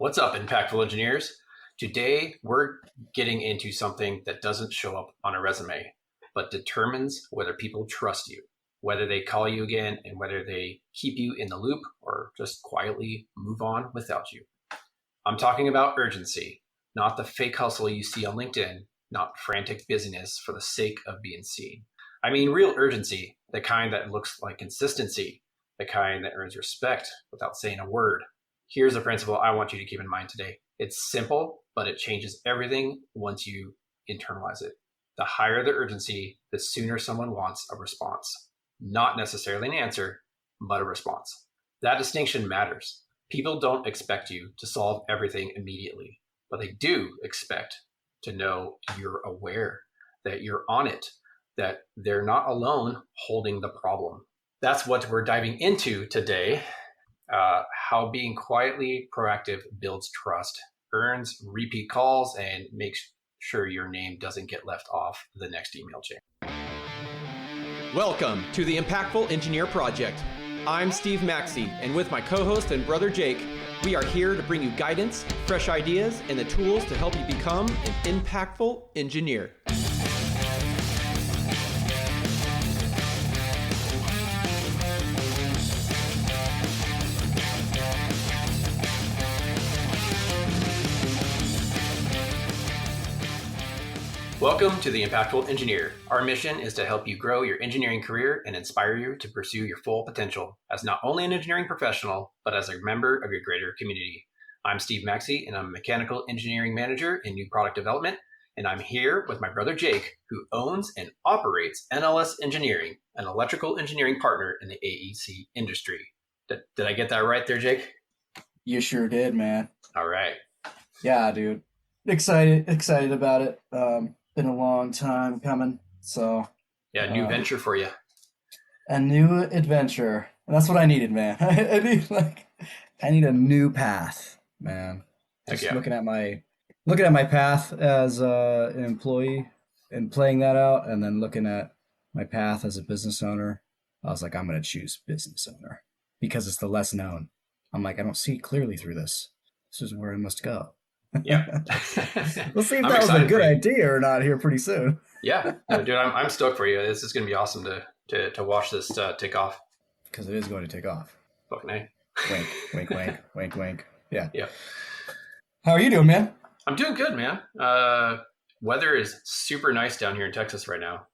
What's up, impactful engineers? Today, we're getting into something that doesn't show up on a resume, but determines whether people trust you, whether they call you again, and whether they keep you in the loop or just quietly move on without you. I'm talking about urgency, not the fake hustle you see on LinkedIn, not frantic busyness for the sake of being seen. I mean real urgency, the kind that looks like consistency, the kind that earns respect without saying a word. Here's a principle I want you to keep in mind today. It's simple, but it changes everything once you internalize it. The higher the urgency, the sooner someone wants a response. Not necessarily an answer, but a response. That distinction matters. People don't expect you to solve everything immediately, but they do expect to know you're aware, that you're on it, that they're not alone holding the problem. That's what we're diving into today. How being quietly proactive builds trust, earns repeat calls, and makes sure your name doesn't get left off the next email chain. Welcome to the Impactful Engineer Project. I'm Steve Maxey, and with my co-host and brother Jake, we are here to bring you guidance, fresh ideas, and the tools to help you become an impactful engineer. Welcome to the Impactful Engineer. Our mission is to help you grow your engineering career and inspire you to pursue your full potential as not only an engineering professional, but as a member of your greater community. I'm Steve Maxey, and I'm a mechanical engineering manager in new product development. And I'm here with my brother Jake, who owns and operates NLS Engineering, an electrical engineering partner in the AEC industry. Did I get that right there, Jake? You sure did, man. All right. Yeah, dude. Excited about it. Been a long time coming, so yeah, new venture for you. A new adventure, and that's what I needed, man. I need a new path, man. Just looking at my path as an employee and playing that out, and then looking at my path as a business owner, I was like, I'm gonna choose business owner because it's the less known. I'm like, I don't see clearly through this. This is where I must go. Yeah. We'll see if that was a good idea or not here pretty soon. Yeah. No, dude, I'm stoked for you. This is going to be awesome to watch this take off. Because it is going to take off. Fucking A. Wink, wink, wink, wink, wink. Yeah. Yeah. How are you doing, man? I'm doing good, man. Weather is super nice down here in Texas right now.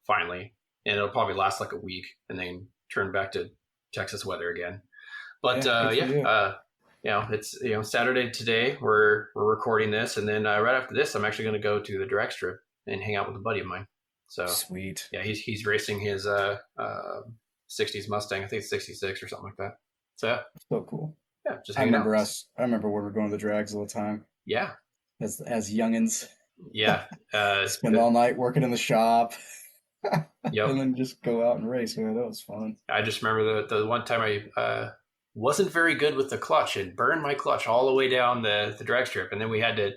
Finally. And it'll probably last like a week and then turn back to Texas weather again. But it's Saturday today. We're recording this, and then right after this, I'm actually going to go to the drag strip and hang out with a buddy of mine. So sweet. Yeah, he's racing his 60s Mustang. I think it's 66 or something like that. So cool. Yeah, just I remember when we were going to the drags all the time. Yeah, as youngins. Yeah, spend all night working in the shop. Yep. And then just go out and race. Man, that was fun. I just remember the one time I wasn't very good with the clutch and burned my clutch all the way down the drag strip, and then we had to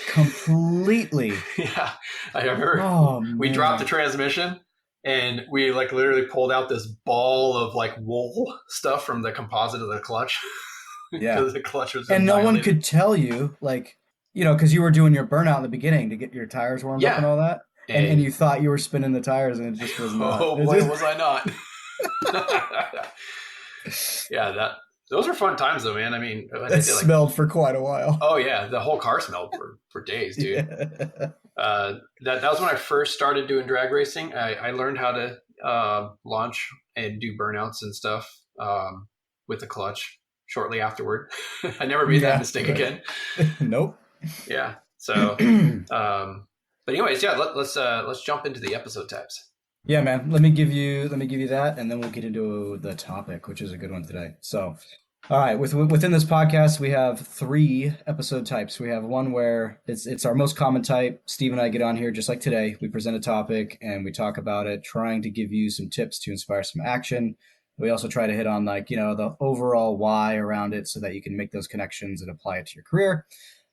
completely. Yeah, I remember we dropped the transmission and we like literally pulled out this ball of like wool stuff from the composite of the clutch. Yeah, because the clutch was and no one could tell you, like, because you were doing your burnout in the beginning to get your tires warmed up and all that, and you thought you were spinning the tires, and it just was not. Oh boy, was I not. Yeah, those were fun times though, man. I mean, it smelled for quite a while. Oh yeah, the whole car smelled for days, dude. Yeah. That was when I first started doing drag racing. I learned how to launch and do burnouts and stuff with the clutch shortly afterward. I never made that mistake again. Nope. Yeah. So, but anyways, yeah, let's jump into the episode types. Yeah, man. Let me give you that, and then we'll get into the topic, which is a good one today. So, all right, within this podcast, we have 3 episode types. We have one where it's our most common type. Steve and I get on here just like today. We present a topic and we talk about it, trying to give you some tips to inspire some action. We also try to hit on the overall why around it so that you can make those connections and apply it to your career.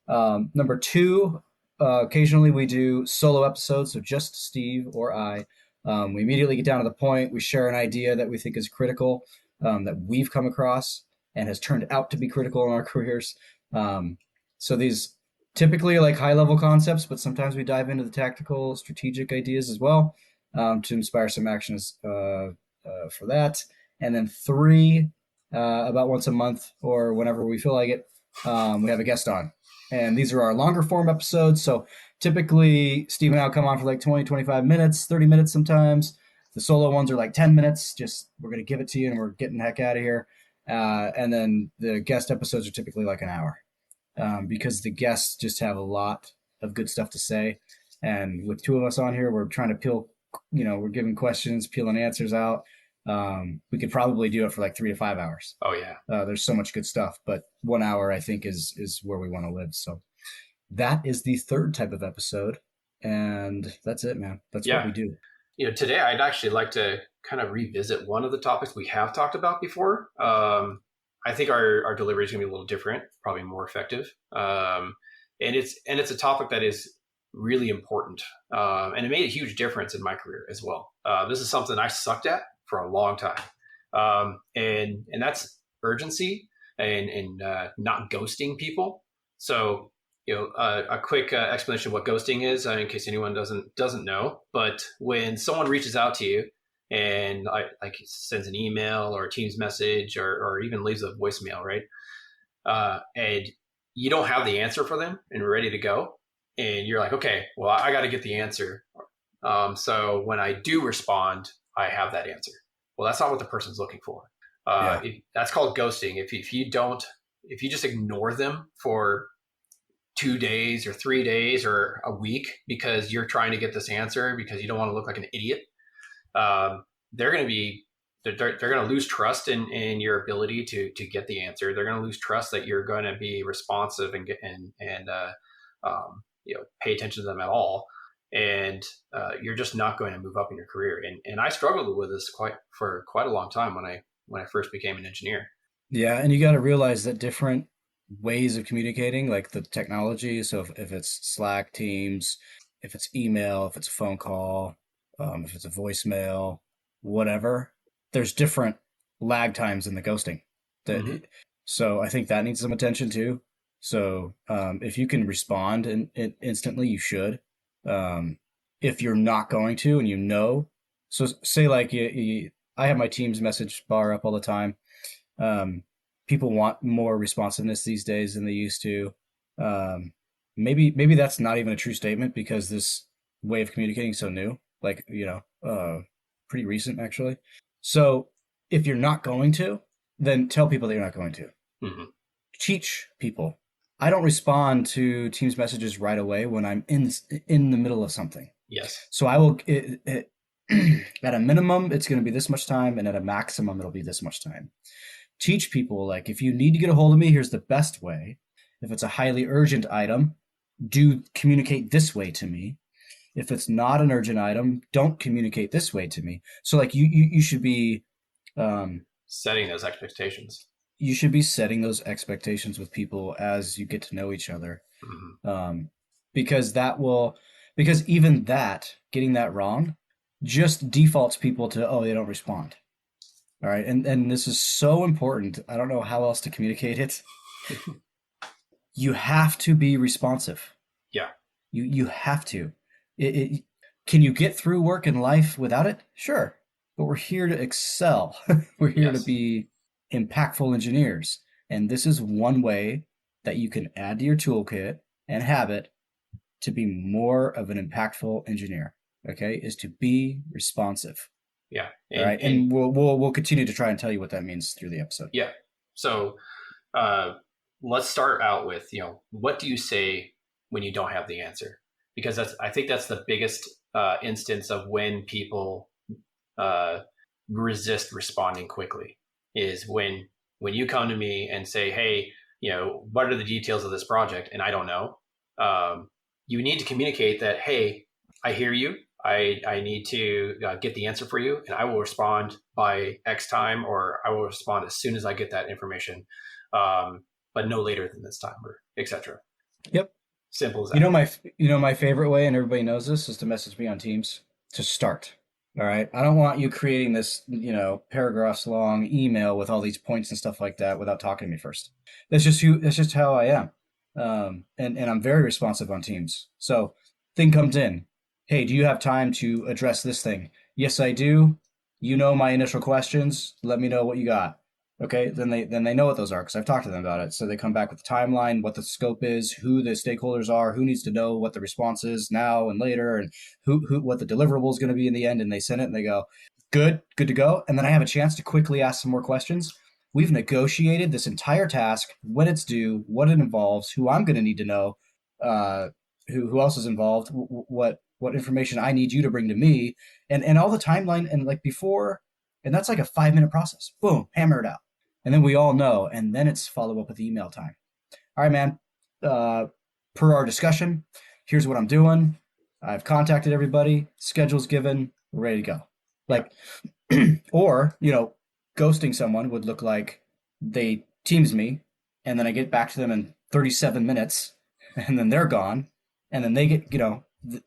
Number 2, occasionally we do solo episodes, so just Steve or I. We immediately get down to the point. We share an idea that we think is critical, that we've come across. and has turned out to be critical in our careers. So these typically are like high level concepts, but sometimes we dive into the tactical, strategic ideas as well, to inspire some actions for that. And then 3, about once a month or whenever we feel like it, we have a guest on. And these are our longer form episodes. So typically, Steve and I will come on for like 20, 25 minutes, 30 minutes sometimes. The solo ones are like 10 minutes. Just we're going to give it to you and we're getting the heck out of here. And then the guest episodes are typically like an hour, because the guests just have a lot of good stuff to say. And with 2 of us on here, we're trying to peel, we're giving questions, peeling answers out. We could probably do it for like 3 to 5 hours. Oh yeah. There's so much good stuff, but 1 hour I think is where we want to live. So that is the 3rd type of episode, and that's it, man. That's what we do. Today I'd actually like to kind of revisit one of the topics we have talked about before. I think our delivery is going to be a little different, probably more effective. And it's a topic that is really important. And it made a huge difference in my career as well. This is something I sucked at for a long time. And that's urgency and not ghosting people. So, a quick explanation of what ghosting is, in case anyone doesn't know. But when someone reaches out to you and like sends an email or a Teams message or even leaves a voicemail, right? And you don't have the answer for them and ready to go, and you're like, okay, well, I got to get the answer. So when I do respond, I have that answer. Well, that's not what the person's looking for. That's called ghosting. If you just ignore them for 2 days or 3 days or a week because you're trying to get this answer because you don't want to look like an idiot, they're going to lose trust in your ability to get the answer. They're going to lose trust that you're going to be responsive and pay attention to them at all. And you're just not going to move up in your career. And I struggled with this for quite a long time when I first became an engineer. Yeah, and you got to realize that different ways of communicating, like the technology. So if it's Slack, Teams, if it's email, if it's a phone call, if it's a voicemail, whatever, there's different lag times in the ghosting. So I think that needs some attention too. So if you can respond instantly, you should. If you're not going to, and so say like I have my Teams message bar up all the time. People want more responsiveness these days than they used to. Maybe that's not even a true statement because this way of communicating is so new, like, pretty recent actually. So if you're not going to, then tell people that you're not going to. Mm-hmm. Teach people. I don't respond to Teams messages right away when I'm in the middle of something. Yes. So I will, at a minimum, it's going to be this much time, and at a maximum, it'll be this much time. Teach people, like, if you need to get a hold of me, here's the best way. If it's a highly urgent item, do communicate this way to me. If it's not an urgent item, don't communicate this way to me. So like you should be setting those expectations. You should be setting those expectations with people as you get to know each other. Mm-hmm. Because even getting that wrong just defaults people to, they don't respond. All right. And this is so important. I don't know how else to communicate it. You have to be responsive. Yeah. You have to. Can you get through work and life without it? Sure. But we're here to excel. We're here to be impactful engineers. And this is one way that you can add to your toolkit and have it to be more of an impactful engineer. Okay. Is to be responsive. Yeah. All right. And we'll continue to try and tell you what that means through the episode. Yeah. So let's start out with, what do you say when you don't have the answer? Because I think that's the biggest instance of when people resist responding quickly, is when you come to me and say, hey, what are the details of this project? And I don't know. You need to communicate that, hey, I hear you. I need to get the answer for you, and I will respond by X time, or I will respond as soon as I get that information, but no later than this time, or etc. Yep. Simple as that. My favorite way, and everybody knows this, is to message me on Teams to start. All right. I don't want you creating this, paragraphs long email with all these points and stuff like that without talking to me first. That's just how I am. And I'm very responsive on Teams. So thing comes in. Hey, do you have time to address this thing? Yes, I do. You know my initial questions. Let me know what you got. Okay, then they know what those are because I've talked to them about it. So they come back with the timeline, what the scope is, who the stakeholders are, who needs to know what the response is now and later, and who what the deliverable is going to be in the end. And they send it and they go, good to go. And then I have a chance to quickly ask some more questions. We've negotiated this entire task, when it's due, what it involves, who I'm going to need to know, uh, who else is involved, what information I need you to bring to me, and all the timeline and like before, and that's like a 5 minute process. Boom, hammer it out, and then we all know, and then it's follow up with email time. All right, man. Uh, per our discussion, here's what I'm doing. I've contacted everybody. Schedule's given. We're ready to go. Yeah. Like, or ghosting someone would look like they Teams me, and then I get back to them in 37 minutes, and then they're gone, and then they get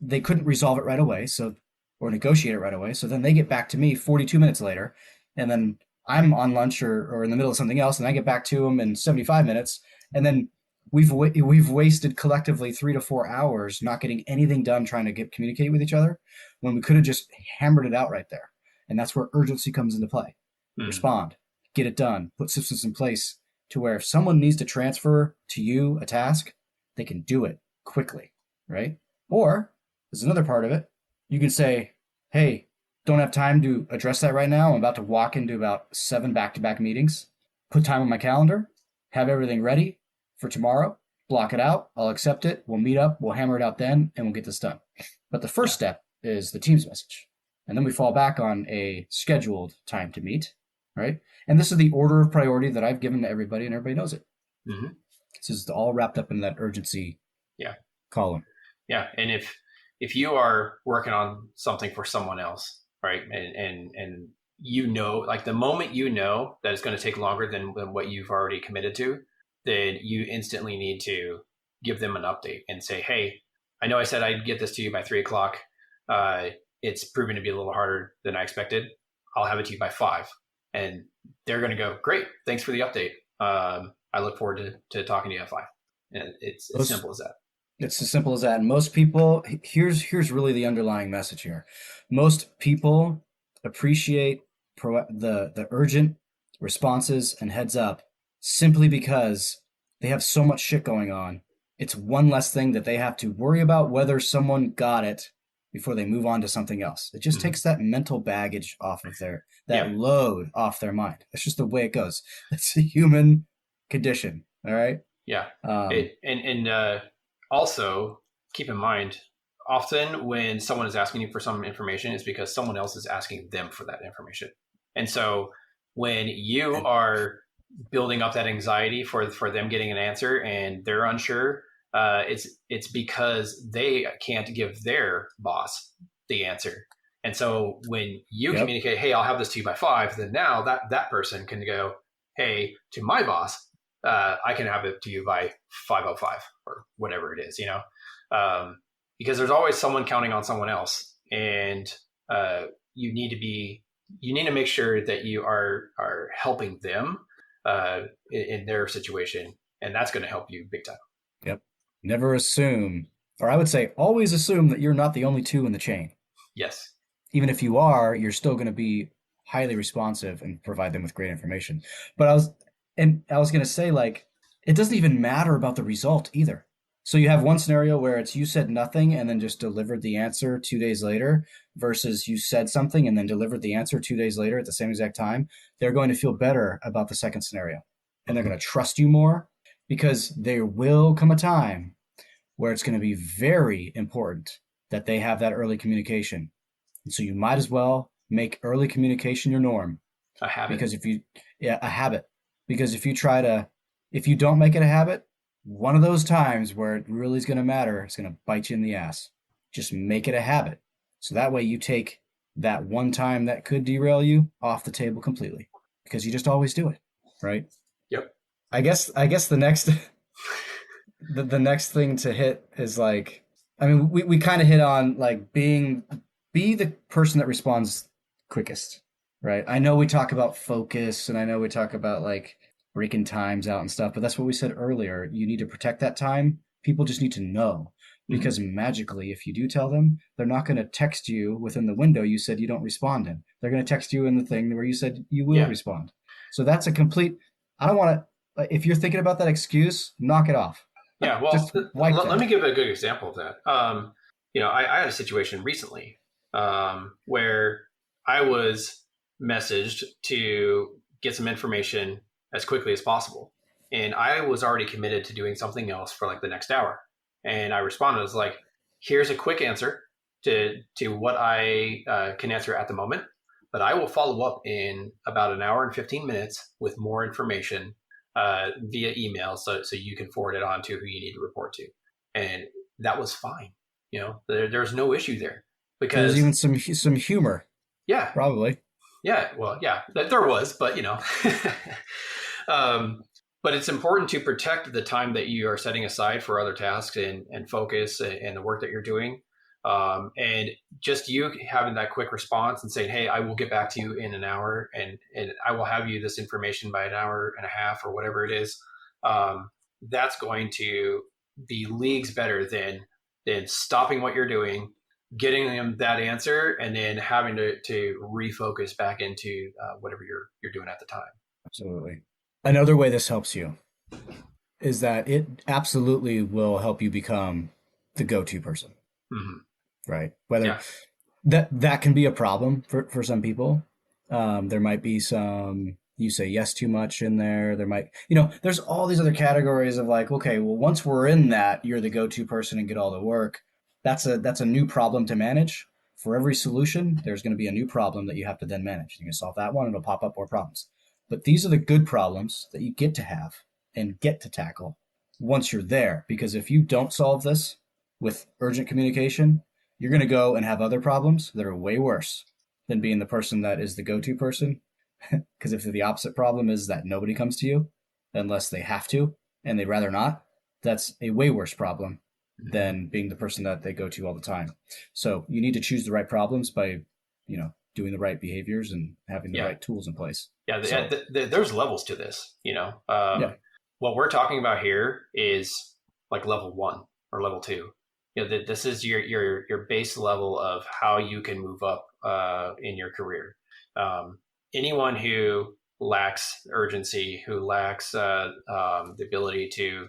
they couldn't resolve it right away, so or negotiate it right away. So then they get back to me 42 minutes later, and then I'm on lunch or in the middle of something else, and I get back to them in 75 minutes, and then we've wasted collectively 3 to 4 hours not getting anything done trying to communicate with each other when we could have just hammered it out right there. And that's where urgency comes into play. Respond, get it done, put systems in place to where if someone needs to transfer to you a task, they can do it quickly, right? Or there's another part of it. You can say, hey, don't have time to address that right now. I'm about to walk into about 7 back-to-back meetings. Put time on my calendar, have everything ready for tomorrow, block it out, I'll accept it, we'll meet up, we'll hammer it out then, and we'll get this done. But the first step is the Teams message. And then we fall back on a scheduled time to meet, right? And this is the order of priority that I've given to everybody, and everybody knows it. Mm-hmm. This is all wrapped up in that urgency column. Yeah, and if you are working on something for someone else, right, and like the moment that it's going to take longer than what you've already committed to, then you instantly need to give them an update and say, hey, I know I said I'd get this to you by 3:00. It's proven to be a little harder than I expected. I'll have it to you by 5. And they're going to go, great, thanks for the update. I look forward to talking to you at 5. And it's as simple as that. It's as simple as that. And most people, here's really the underlying message here. Most people appreciate the urgent responses and heads up simply because they have so much shit going on. It's one less thing that they have to worry about whether someone got it before they move on to something else. It just takes that mental baggage off of load off their mind. That's just the way it goes. It's a human condition. All right. Yeah. Also keep in mind, often when someone is asking you for some information, it's because someone else is asking them for that information. And so when you are building up that anxiety for them getting an answer and they're unsure, it's because they can't give their boss the answer. And so when you communicate, hey, I'll have this to you by 5, then now that person can go, hey, to my boss, I can have it to you by 5:05 or whatever it is, because there's always someone counting on someone else, and you need to make sure that you are helping them in their situation, and that's going to help you big time. Yep. Never assume, or I would say always assume that you're not the only two in the chain. Yes. Even if you are, you're still going to be highly responsive and provide them with great information. But I was going to say, like, it doesn't even matter about the result either. So you have one scenario where it's you said nothing and then just delivered the answer 2 days later versus you said something and then delivered the answer 2 days later at the same exact time. They're going to feel better about the second scenario, and they're going to trust you more because there will come a time where it's going to be very important that they have that early communication. And so you might as well make early communication your norm. A habit. Because a habit. Because if you don't make it a habit, one of those times where it really is going to matter, it's going to bite you in the ass. Just make it a habit. So that way you take that one time that could derail you off the table completely because you just always do it. Right? Yep. I guess the next, the next thing to hit is like, I mean, we kind of hit on like being be the person that responds quickest, right? I know we talk about focus and I know we talk about like breaking times out and stuff, but that's what we said earlier. You need to protect that time. People just need to know because magically, if you do tell them, they're not going to text you within the window you said you don't respond in. They're going to text you in the thing where you said you will Yeah. respond. So that's a complete, I don't want to, if you're thinking about that excuse, knock it off. Yeah, well, Just wipe let me that. give a good example of that. I had a situation recently where I was messaged to get some information as quickly as possible, and I was already committed to doing something else for like the next hour. And I responded, I was like, "Here's a quick answer to what I can answer at the moment, but I will follow up in about an hour and 15 minutes with more information via email, so you can forward it on to who you need to report to." And that was fine. There's no issue there There's even because some humor, yeah, probably. yeah, well, yeah, there was, but um, but it's important to protect the time that you are setting aside for other tasks and focus and the work that you're doing. And just you having that quick response and saying, "Hey, I will get back to you in an hour, and I will have you this information by an hour and a half or whatever it is." That's going to be leagues better than stopping what you're doing, getting them that answer, and then having to refocus back into whatever you're doing at the time. Absolutely. Another way this helps you is that it absolutely will help you become the go-to person, Mm-hmm. right? Whether Yeah. that can be a problem for some people. There might be some you say yes too much in there. There might, there's all these other categories of like, okay, well, once we're in that, you're the go-to person and get all the work. That's a new problem to manage. For every solution, there's going to be a new problem that you have to then manage. You can solve that one, it'll pop up more problems. But these are the good problems that you get to have and get to tackle once you're there. Because if you don't solve this with urgent communication, you're going to go and have other problems that are way worse than being the person that is the go-to person. Because if the opposite problem is that nobody comes to you unless they have to and they'd rather not, that's a way worse problem than being the person that they go to all the time. So you need to choose the right problems by, doing the right behaviors and having the Yeah. right tools in place. Yeah. So, There's levels to this. yeah, What we're talking about here is like level 1 or level 2. This is your base level of how you can move up in your career. Anyone who lacks urgency, who lacks the ability to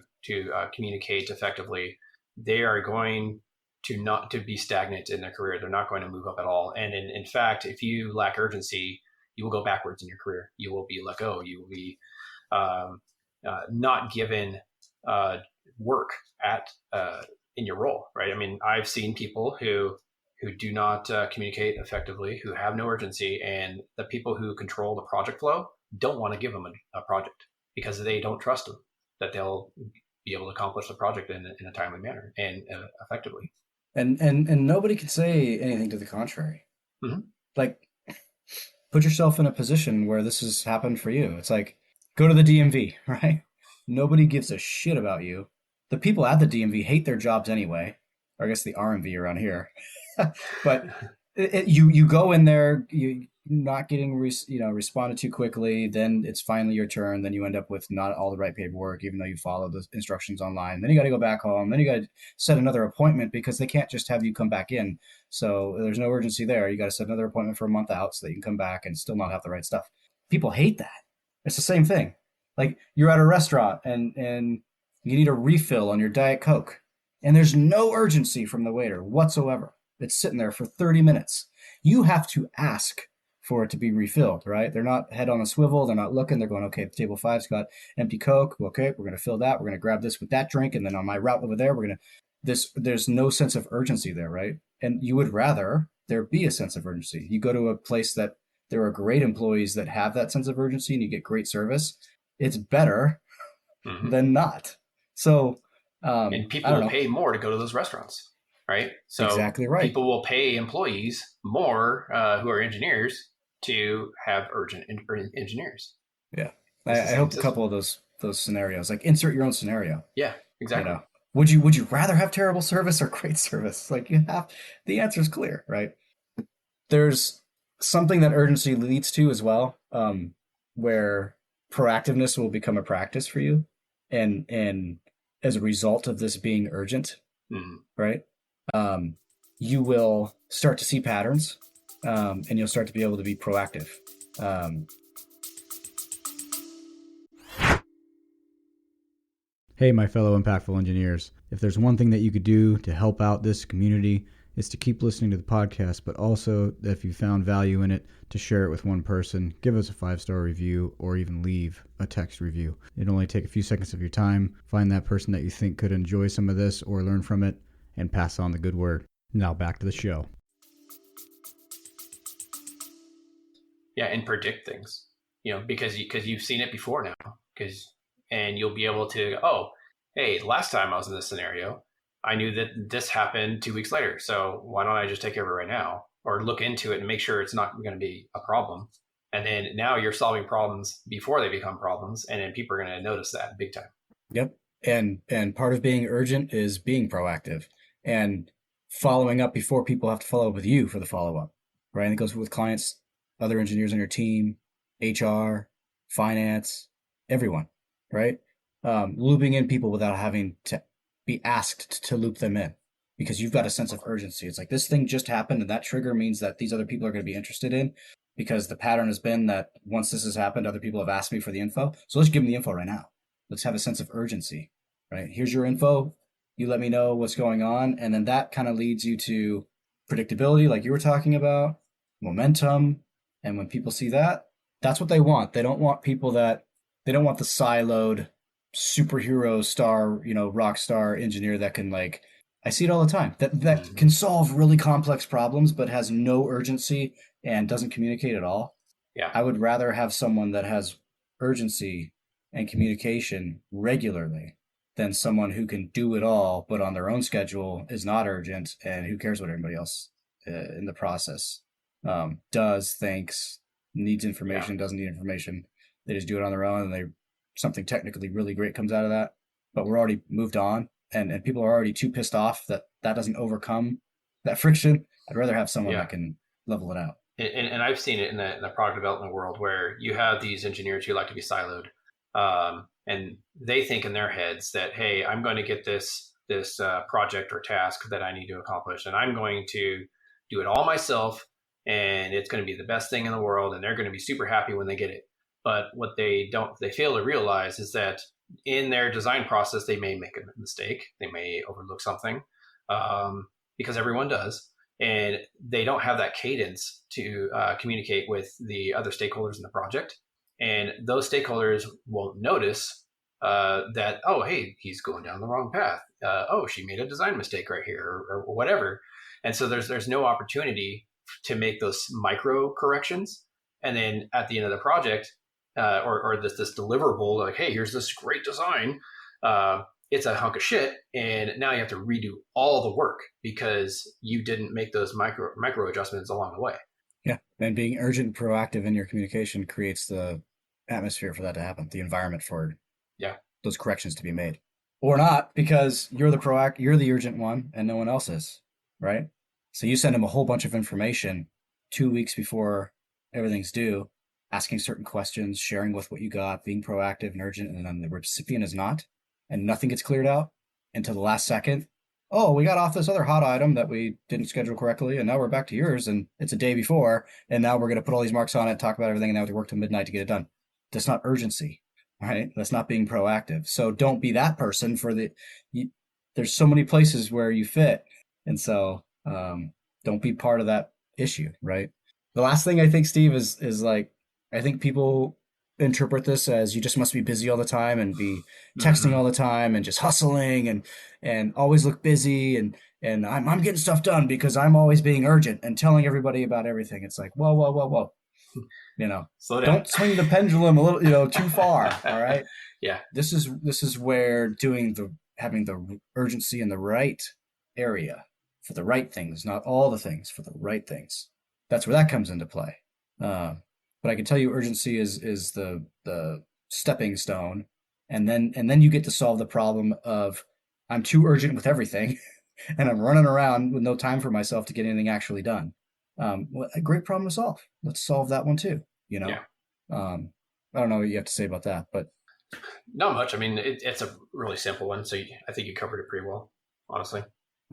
communicate effectively, they are going to not to be stagnant in their career. They're not going to move up at all. And in fact, if you lack urgency, you will go backwards in your career. You will be let go. You will be not given work at in your role, right? I mean, I've seen people who do not communicate effectively, who have no urgency, and the people who control the project flow don't want to give them a project because they don't trust them that they'll be able to accomplish the project in a timely manner and effectively. and nobody can say anything to the contrary. Mm-hmm. Like, put yourself in a position where this has happened for you. It's like, go to the DMV, right? Nobody gives a shit about you. The people at the DMV hate their jobs anyway. Or I guess the RMV around here. But you go in there, you not getting responded to quickly. Then it's finally your turn. Then you end up with not all the right paperwork, even though you followed the instructions online. Then you got to go back home. Then you got to set another appointment because they can't just have you come back in. So there's no urgency there. You got to set another appointment for a month out so that you can come back and still not have the right stuff. People hate that. It's the same thing. Like, you're at a restaurant and you need a refill on your Diet Coke, and there's no urgency from the waiter whatsoever. It's sitting there for 30 minutes. You have to ask for it to be refilled, right? They're not head on a swivel. They're not looking. They're going, okay, table 5's got empty Coke. Okay, we're going to fill that. We're going to grab this with that drink. And then on my route over there, there's no sense of urgency there, right? And you would rather there be a sense of urgency. You go to a place that there are great employees that have that sense of urgency and you get great service. It's better than not. So, and people will pay more to go to those restaurants, right? So exactly right. People will pay employees more who are engineers to have urgent engineers. Yeah, I hope a couple of those scenarios, like insert your own scenario. Yeah, exactly. Would you rather have terrible service or great service? Like, the answer is clear, right? there's something that urgency leads to as well, where proactiveness will become a practice for you, and as a result of this being urgent, right? Um, you will start to see patterns, and you'll start to be able to be proactive. Um, Hey, my fellow impactful engineers, if there's one thing that you could do to help out this community, it's to keep listening to the podcast, but also if you found value in it, to share it with one person, give us a 5-star review, or even leave a text review. It'll only take a few seconds of your time. Find that person that you think could enjoy some of this or learn from it, and pass on the good word. Now back to the show. Yeah, and predict things, because you've seen it before now, and you'll be able to, oh, hey, last time I was in this scenario, I knew that this happened 2 weeks later. So why don't I just take care of it right now, or look into it and make sure it's not going to be a problem. And then now you're solving problems before they become problems. And then people are going to notice that big time. Yep. And part of being urgent is being proactive and following up before people have to follow up with you for the follow-up, right? And it goes with clients, other engineers on your team, HR, finance, everyone, right? Looping in people without having to be asked to loop them in, because you've got a sense of urgency. It's like, this thing just happened, and that trigger means that these other people are going to be interested in, because the pattern has been that once this has happened, other people have asked me for the info. So let's give them the info right now. Let's have a sense of urgency, right? Here's your info. You let me know what's going on. And then that kind of leads you to predictability, like you were talking about, momentum. And when people see that, that's what they want. They don't want the siloed superhero star, rock star engineer that can, like, I see it all the time, that can solve really complex problems but has no urgency and doesn't communicate at all. Yeah. I would rather have someone that has urgency and communication regularly than someone who can do it all but on their own schedule, is not urgent, and who cares what everybody else in the process does, thinks, needs information, doesn't need information. They just do it on their own, and something technically really great comes out of that, but we're already moved on, and people are already too pissed off that doesn't overcome that friction. I'd rather have someone that can level it out. And I've seen it in the product development world, where you have these engineers who like to be siloed, and they think in their heads that, hey, I'm going to get this project or task that I need to accomplish, and I'm going to do it all myself, and it's going to be the best thing in the world, and they're going to be super happy when they get it. But what they fail to realize is that in their design process, they may make a mistake. They may overlook something, because everyone does. And they don't have that cadence to communicate with the other stakeholders in the project. And those stakeholders won't notice that, oh, hey, he's going down the wrong path. Oh, she made a design mistake right here, or whatever. And so there's no opportunity to make those micro corrections. And then at the end of the project, or this deliverable, like, hey, here's this great design. It's a hunk of shit, and now you have to redo all the work because you didn't make those micro adjustments along the way. Yeah, and being urgent and proactive in your communication creates the atmosphere for that to happen, the environment for those corrections to be made, or not, because you're the urgent one, and no one else is, right? So you send them a whole bunch of information 2 weeks before everything's due, asking certain questions, sharing with what you got, being proactive and urgent, and then the recipient is not, and nothing gets cleared out until the last second. Oh, we got off this other hot item that we didn't schedule correctly, and now we're back to yours, and it's a day before, and now we're going to put all these marks on it, talk about everything, and now we have to work till midnight to get it done. That's not urgency, right? That's not being proactive. So don't be that person there's so many places where you fit, and so don't be part of that issue, right? The last thing I think, Steve, is like, I think people interpret this as you just must be busy all the time and be texting all the time and just hustling and always look busy and I'm getting stuff done because I'm always being urgent and telling everybody about everything. It's like, whoa. Slow down. Don't swing the pendulum a little, too far. All right. Yeah. This is where having the urgency in the right area for the right things, not all the things, for the right things. That's where that comes into play. But I can tell you, urgency is the stepping stone, and then you get to solve the problem of, I'm too urgent with everything, and I'm running around with no time for myself to get anything actually done. Well, a great problem to solve. Let's solve that one too. Yeah. I don't know what you have to say about that, but Not much. I mean, it's a really simple one, so I think you covered it pretty well, honestly.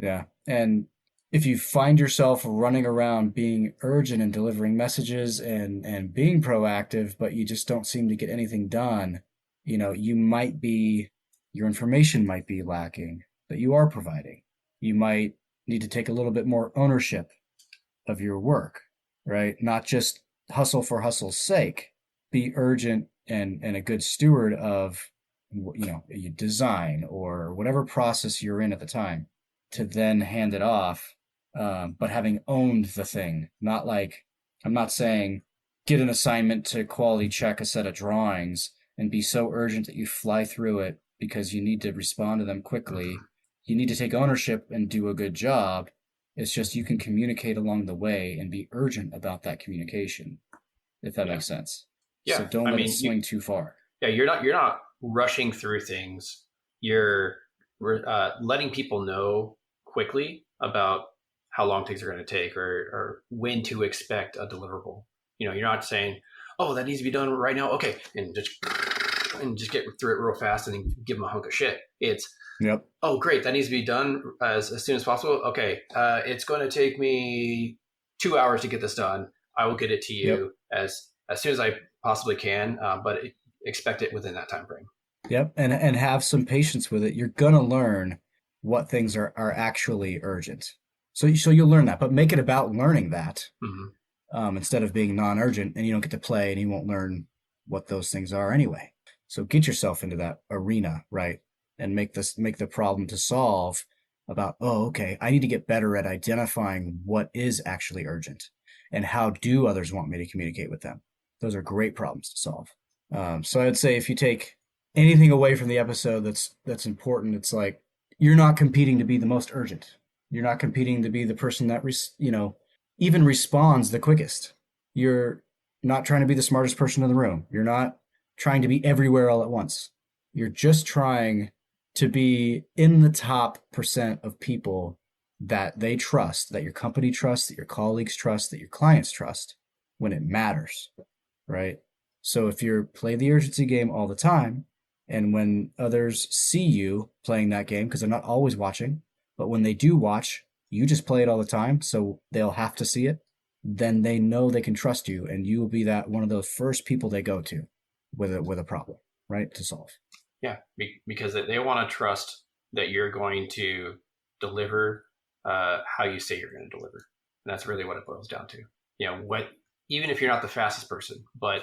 yeah. And if you find yourself running around being urgent and delivering messages and being proactive, but you just don't seem to get anything done, you might be, your information might be lacking that you are providing. You might need to take a little bit more ownership of your work, right? Not just hustle for hustle's sake. Be urgent and a good steward of, your design or whatever process you're in at the time to then hand it off. But having owned the thing, not like, I'm not saying get an assignment to quality check a set of drawings and be so urgent that you fly through it because you need to respond to them quickly. You need to take ownership and do a good job. It's just you can communicate along the way and be urgent about that communication, if that makes sense. Yeah. So don't let it swing too far. Yeah, you're not rushing through things. You're letting people know quickly about how long things are going to take or when to expect a deliverable. You're not saying, "Oh, that needs to be done right now." Okay, and just get through it real fast and then give them a hunk of shit. It's Yep. Oh, great. That needs to be done as soon as possible. Okay. It's going to take me 2 hours to get this done. I will get it to you as soon as I possibly can, but expect it within that time frame. Yep. And have some patience with it. You're going to learn what things are actually urgent. So you'll learn that, but make it about learning that instead of being non-urgent, and you don't get to play and you won't learn what those things are anyway. So get yourself into that arena, right? And make the problem to solve about, okay, I need to get better at identifying what is actually urgent and how do others want me to communicate with them. Those are great problems to solve. So I'd say if you take anything away from the episode that's important, it's like you're not competing to be the most urgent. You're not competing to be the person that even responds the quickest. You're not trying to be the smartest person in the room. You're not trying to be everywhere all at once. You're just trying to be in the top % of people that they trust, that your company trusts, that your colleagues trust, that your clients trust when it matters, right? So if you play the urgency game all the time, and when others see you playing that game, because they're not always watching, but when they do watch, you just play it all the time, so they'll have to see it, then they know they can trust you, and you will be that one of those first people they go to with a problem, right, to solve. Yeah, because they want to trust that you're going to deliver how you say you're going to deliver. And that's really what it boils down to. Even if you're not the fastest person, but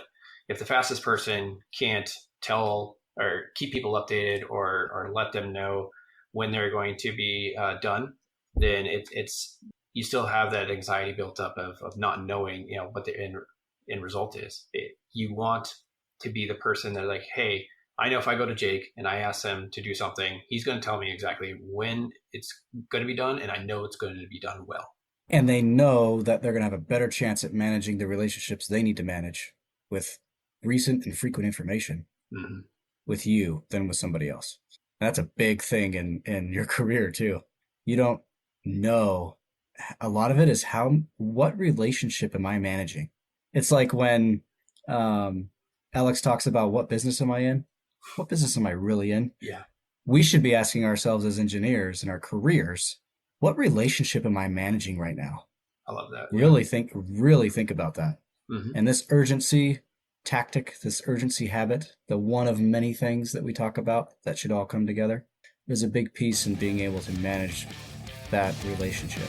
if the fastest person can't tell or keep people updated or let them know when they're going to be done, then it's you still have that anxiety built up of not knowing what the end result is. You want to be the person that like, hey, I know if I go to Jake and I ask him to do something, he's going to tell me exactly when it's going to be done, and I know it's going to be done well. And they know that they're going to have a better chance at managing the relationships they need to manage with recent and frequent information with you than with somebody else. That's a big thing in your career too. You don't know. A lot of it is what relationship am I managing? It's like when Alex talks about what business am I in? What business am I really in? Yeah. We should be asking ourselves as engineers in our careers, what relationship am I managing right now? I love that. Really think about that. And this urgency tactic, this urgency habit, the one of many things that we talk about that should all come together, is a big piece in being able to manage that relationship.